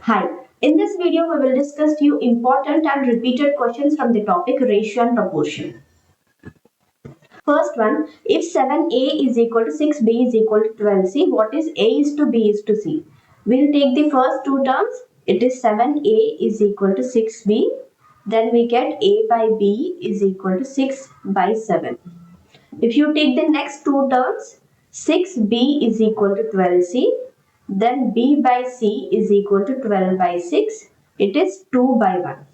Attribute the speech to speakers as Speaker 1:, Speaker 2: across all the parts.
Speaker 1: Hi, in this video we will discuss few important and repeated questions from the topic ratio and proportion. First one, if 7a is equal to 6b is equal to 12c, what is a is to b is to c? We'll take the first two terms. It is 7a is equal to 6b. Then we get a by b is equal to 6 by 7. If you take the next two terms, 6b is equal to 12c, then b by c is equal to 12 by 6. It is 2 by 1.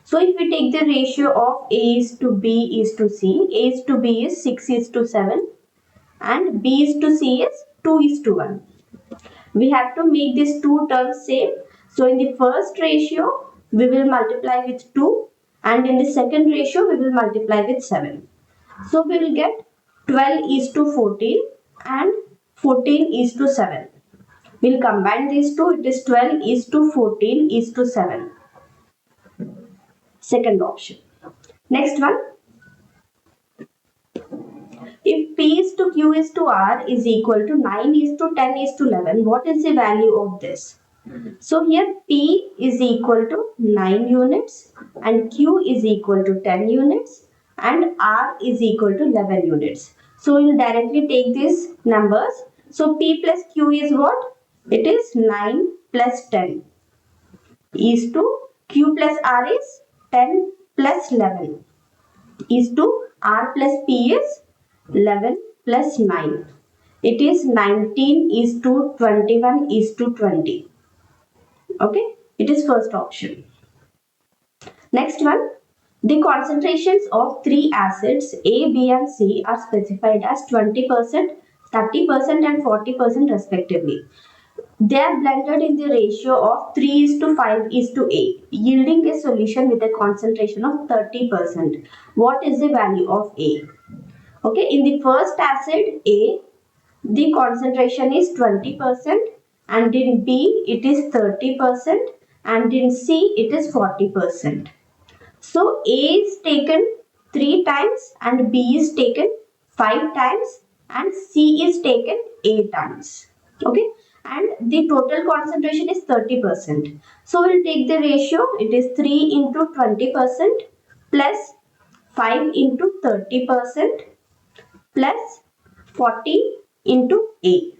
Speaker 1: So if we take the ratio of a is to b is to c, a is to b is 6 is to 7 and b is to c is 2 is to 1. We have to make these two terms same. So in the first ratio, we will multiply with 2 and in the second ratio, we will multiply with 7. So we will get 12 is to 14 and 14 is to 7. We'll combine these two. It is 12 is to 14 is to 7. Second option. Next one. If P is to Q is to R is equal to 9 is to 10 is to 11, what is the value of this? So here P is equal to 9 units and Q is equal to 10 units and R is equal to 11 units. So we will directly take these numbers. So P plus Q is what? It is 9 plus 10 is to Q plus R is 10 plus 11 is to R plus P is 11 plus 9. It is 19 is to 21 is to 20. Okay, it is first option. Next one, the concentrations of three acids A, B and C are specified as 20%, 30% and 40% respectively. They are blended in the ratio of 3 is to 5 is to 8, yielding a solution with a concentration of 30%. What is the value of A? Okay, in the first acid A, the concentration is 20% and in B it is 30% and in C it is 40%. So A is taken 3 times and B is taken 5 times and C is taken 8 times. Okay, and the total concentration is 30%. So we'll take the ratio. It is 3 into 20% plus 5 into 30% plus 40 into A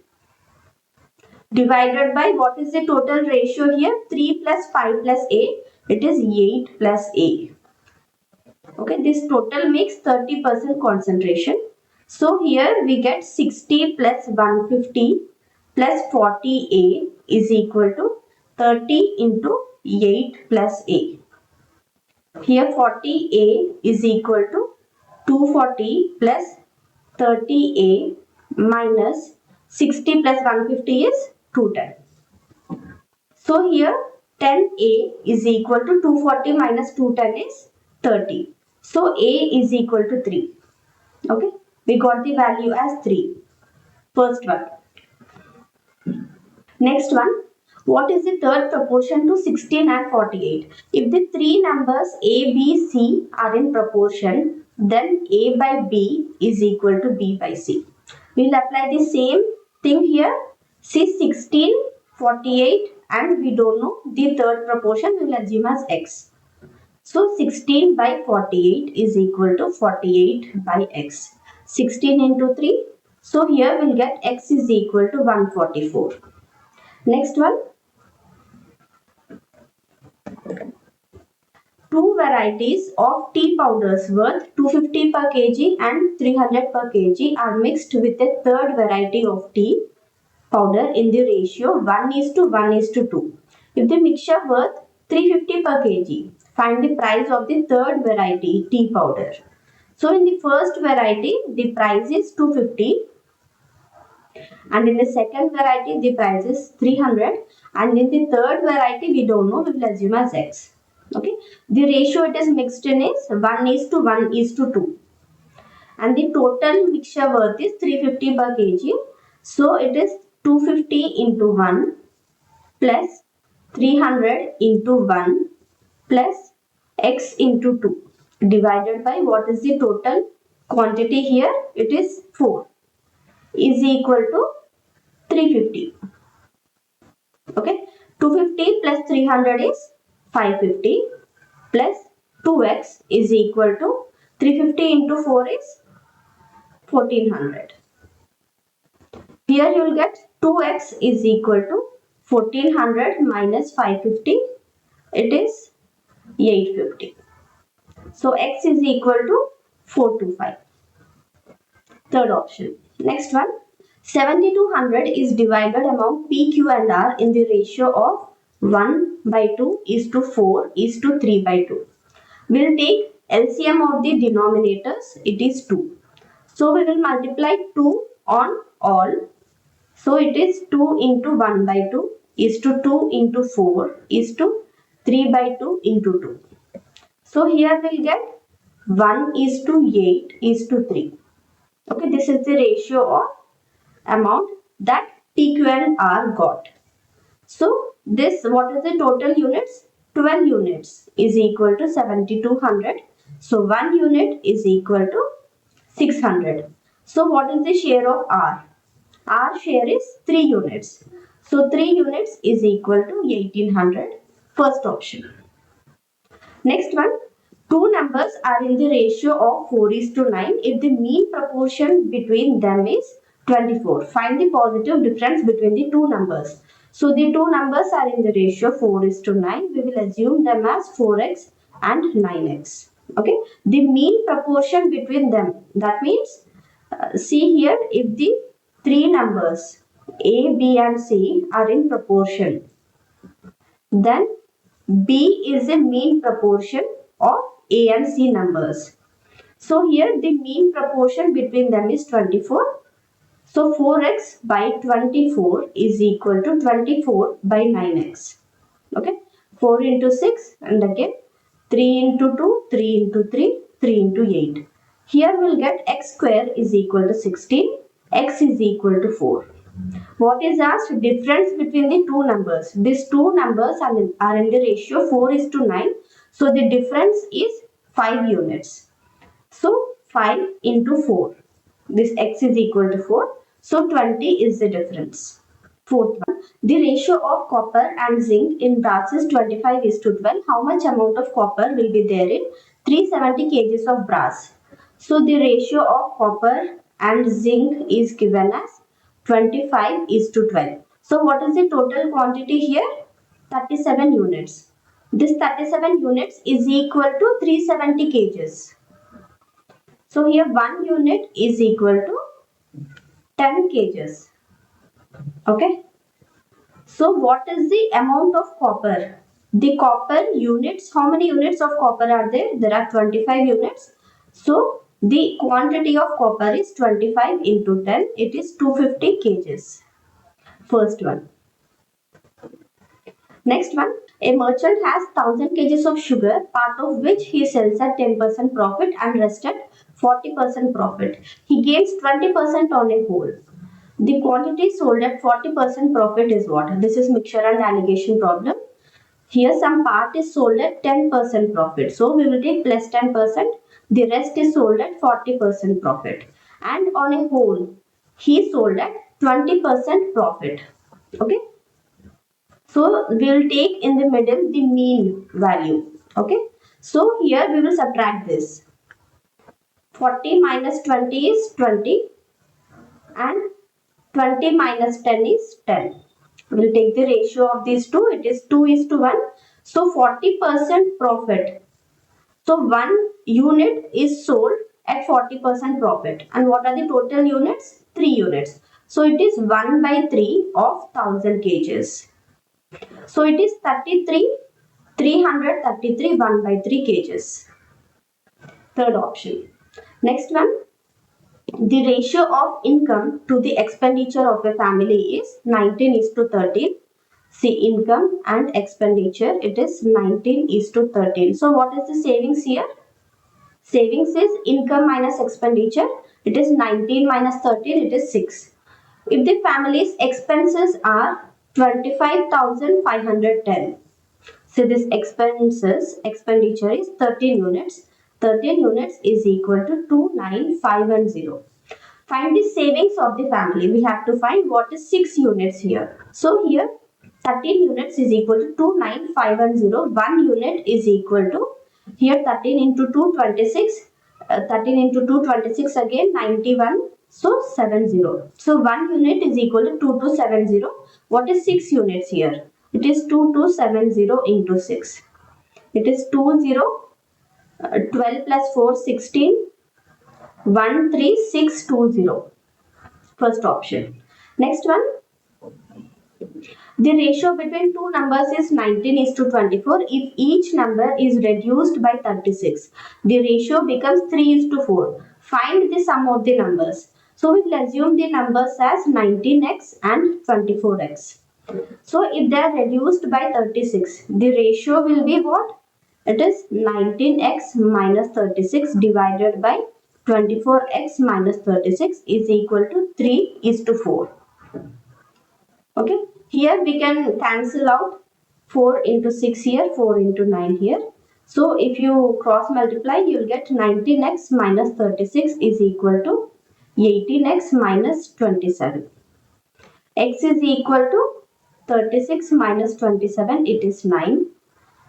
Speaker 1: divided by what is the total ratio here? 3 plus 5 plus A. It is 8 plus A. Okay, this total makes 30% concentration. So here we get 60 plus 150 plus 40A is equal to 30 into 8 plus A. Here 40A is equal to 240 plus 30A minus 60 plus 150 is 210. So here 10A is equal to 240 minus 210 is 30. So A is equal to 3. Okay, we got the value as 3. First one. Next one. What is the third proportion to 16 and 48? If the three numbers A, B, C are in proportion, then A by B is equal to B by C. We will apply the same thing here. See 16, 48 and we don't know the third proportion. We will assume as X. So 16 by 48 is equal to 48 by X. 16 into 3. So here we will get X is equal to 144. Next one. Two varieties of tea powders worth 250 per kg and 300 per kg are mixed with a third variety of tea powder in the ratio 1 is to 1 is to 2. If the mixture worth 350 per kg, find the price of the third variety tea powder. So in the first variety, the price is 250 and in the second variety, the price is 300 and in the third variety, we don't know, we will assume as X. Okay, the ratio it is mixed in is 1 is to 1 is to 2 and the total mixture worth is 350 per kg. So it is 250 into 1 plus 300 into 1 plus X into 2 divided by what is the total quantity here? It is 4 is equal to 350. Okay, 250 plus 300 is 550 plus 2x is equal to 350 into 4 is 1400. Here you will get 2x is equal to 1400 minus 550. It is 850. So x is equal to 425. Third option. Next one. 7200 is divided among P, Q and R in the ratio of 1 by 2 is to 4 is to 3 by 2. We will take LCM of the denominators. It is 2. So we will multiply 2 on all. So it is 2 into 1 by 2 is to 2 into 4 is to 3 by 2 into 2. So here we will get 1 is to 8 is to 3. Okay, this is the ratio of amount that PQ and R got. So this, what is the total units? 12 units is equal to 7200. So 1 unit is equal to 600. So what is the share of R? R share is 3 units. So 3 units is equal to 1800. First option. Next one. Two numbers are in the ratio of 4 is to 9 if the mean proportion between them is 24. Find the positive difference between the two numbers. So the two numbers are in the ratio 4 is to 9. We will assume them as 4x and 9x. Okay. The mean proportion between them. That means, see here, if the three numbers A, B and C are in proportion, then B is a mean proportion of A and C numbers. So here the mean proportion between them is 24. So 4x by 24 is equal to 24 by 9x. Okay. 4 into 6 and again 3 into 2, 3 into 3, 3 into 8. Here we will get x square is equal to 16, x is equal to 4. What is asked? Difference between the two numbers. These two numbers are in the ratio 4 is to 9. So the difference is 5 units. So 5 into 4. This x is equal to 4. So 20 is the difference. Fourth one. The ratio of copper and zinc in brass is 25 is to 12. How much amount of copper will be there in 370 kgs of brass? So the ratio of copper and zinc is given as 25 is to 12. So what is the total quantity here? 37 units. This 37 units is equal to 370 kgs. So here 1 unit is equal to 10 kgs. Okay. So what is the amount of copper? The copper units, how many units of copper are there? There are 25 units. So the quantity of copper is 25 into 10. It is 250 kgs. First one. Next one. A merchant has 1000 kgs of sugar, part of which he sells at 10% profit and rest at 40% profit. He gains 20% on a whole. The quantity sold at 40% profit is what? This is mixture and alligation problem. Here some part is sold at 10% profit. So we will take plus 10%. The rest is sold at 40% profit. And on a whole, he sold at 20% profit. Okay. So we will take in the middle the mean value. Okay. So here we will subtract this. 40 minus 20 is 20 and 20 minus 10 is 10. We will take the ratio of these two. It is 2 is to 1. So 40% profit. So 1 unit is sold at 40% profit. And what are the total units? 3 units. So it is 1 by 3 of 1000 kgs. So it is 333 1 by 3 kgs. Third option. Next one. The ratio of income to the expenditure of a family is 19 is to 13. See, income and expenditure, it is 19 is to 13. So what is the savings here? Savings is income minus expenditure. It is 19 minus 13, it is 6. If the family's expenses are 25,510. So this expenditure is 13 units. 13 units is equal to 29510. Find the savings of the family. We have to find what is 6 units here. So here 13 units is equal to 29510. 1 unit is equal to, here 13 into 2, 26. 13 into 2, 26 again, 91. So 70. So 1 unit is equal to 2270. What is 6 units here? It is 2270 into 6. It is 20. 12 plus 4, 16. 13620. First option. Next one. The ratio between two numbers is 19 is to 24. If each number is reduced by 36, the ratio becomes 3 is to 4. Find the sum of the numbers. So we will assume the numbers as 19x and 24x. So if they are reduced by 36, the ratio will be what? It is 19x minus 36 divided by 24x minus 36 is equal to 3 is to 4. Okay, here we can cancel out 4 into 6 here, 4 into 9 here. So if you cross multiply, you will get 19x minus 36 is equal to 18x minus 27. X is equal to 36 minus 27, it is 9.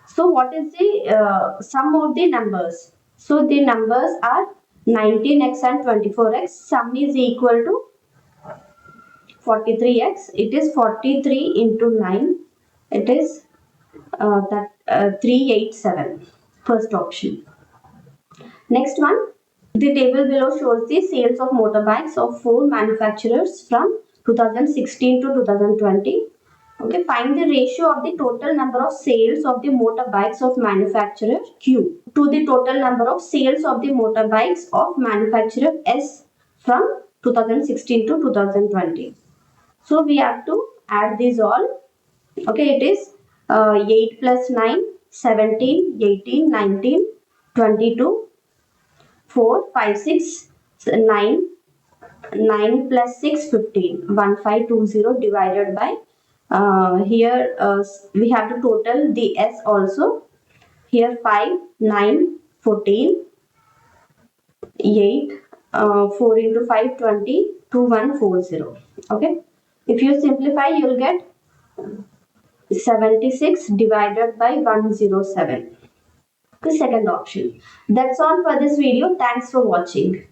Speaker 1: So what is the sum of the numbers? So the numbers are 19x and 24x. Sum is equal to 43x. It is 43 into 9. It is 387. First option. Next one. The table below shows the sales of motorbikes of 4 manufacturers from 2016 to 2020. Okay, find the ratio of the total number of sales of the motorbikes of manufacturer Q to the total number of sales of the motorbikes of manufacturer S from 2016 to 2020. So we have to add these all. Okay, it is 8 plus 9, 17, 18, 19, 22, 4, 5, 6, 9, 9 plus 6, 15. 1520 divided by, here we have to total the S also. Here 5, 9, 14, 8, 4 into 5, 20, 2140. Okay. If you simplify, you will get 76 divided by 107. The second option. That's all for this video. Thanks for watching.